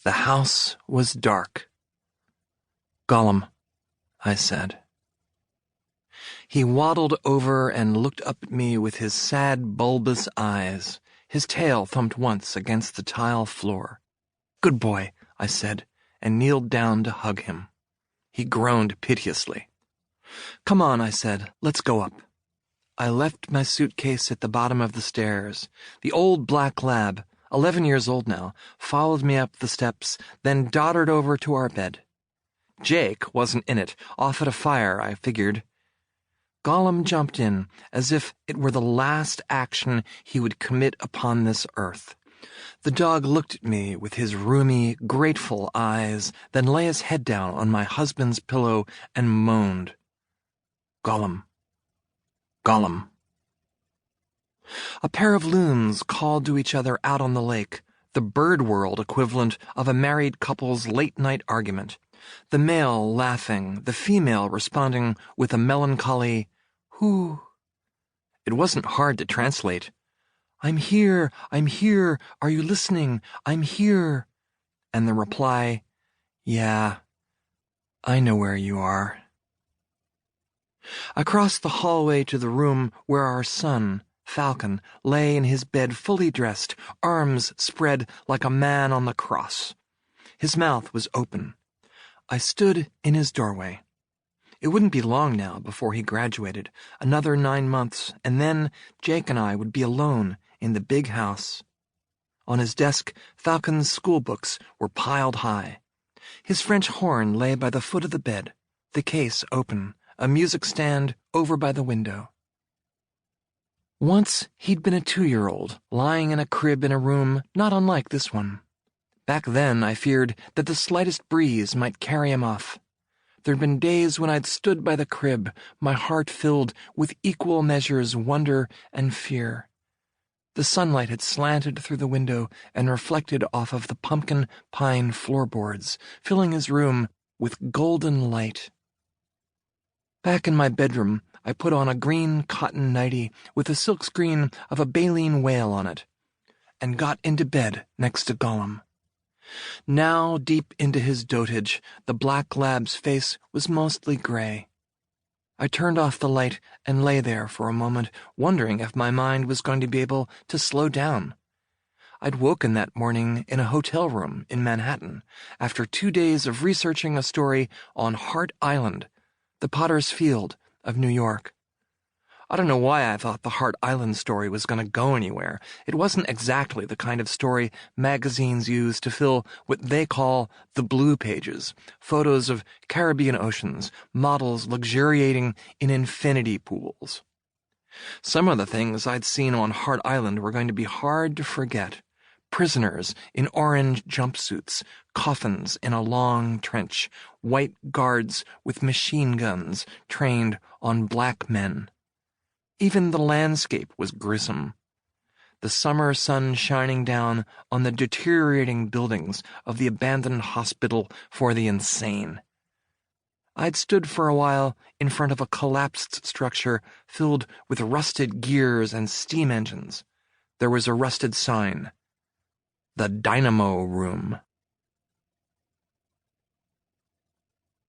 The house was dark. "Gollum," I said. He waddled over and looked up at me with his sad, bulbous eyes. His tail thumped once against the tile floor. "Good boy," I said, and kneeled down to hug him. He groaned piteously. "Come on," I said, "let's go up." I left my suitcase at the bottom of the stairs. The old black lab, 11 years old now, followed me up the steps, then doddered over to our bed. Jake wasn't in it, off at a fire, I figured. Gollum jumped in, as if it were the last action he would commit upon this earth. The dog looked at me with his roomy, grateful eyes, then lay his head down on my husband's pillow and moaned. "Gollum. Gollum." A pair of loons called to each other out on the lake, the bird world equivalent of a married couple's late-night argument. The male laughing, the female responding with a melancholy, "Whoo." It wasn't hard to translate. I'm here, are you listening? I'm here." And the reply, "Yeah, I know where you are." Across the hallway to the room where our son, Falcon, lay in his bed fully dressed, arms spread like a man on the cross. His mouth was open. I stood in his doorway. It wouldn't be long now before he graduated, another 9 months, and then Jake and I would be alone in the big house. On his desk, Falcon's school books were piled high. His French horn lay by the foot of the bed, the case open, a music stand over by the window. Once he'd been a 2-year-old, lying in a crib in a room not unlike this one. Back then I feared that the slightest breeze might carry him off. There'd been days when I'd stood by the crib, my heart filled with equal measures wonder and fear. The sunlight had slanted through the window and reflected off of the pumpkin pine floorboards, filling his room with golden light. Back in my bedroom, I put on a green cotton nightie with a silkscreen of a baleen whale on it, and got into bed next to Gollum. Now, deep into his dotage, the black lab's face was mostly gray. I turned off the light and lay there for a moment, wondering if my mind was going to be able to slow down. I'd woken that morning in a hotel room in Manhattan, after 2 days of researching a story on Hart Island, the Potter's Field of New York. I don't know why I thought the Hart Island story was going to go anywhere. It wasn't exactly the kind of story magazines use to fill what they call the blue pages, photos of Caribbean oceans, models luxuriating in infinity pools. Some of the things I'd seen on Hart Island were going to be hard to forget. Prisoners in orange jumpsuits, coffins in a long trench, white guards with machine guns trained on black men. Even the landscape was gruesome. The summer sun shining down on the deteriorating buildings of the abandoned hospital for the insane. I'd stood for a while in front of a collapsed structure filled with rusted gears and steam engines. There was a rusted sign, "The Dynamo Room."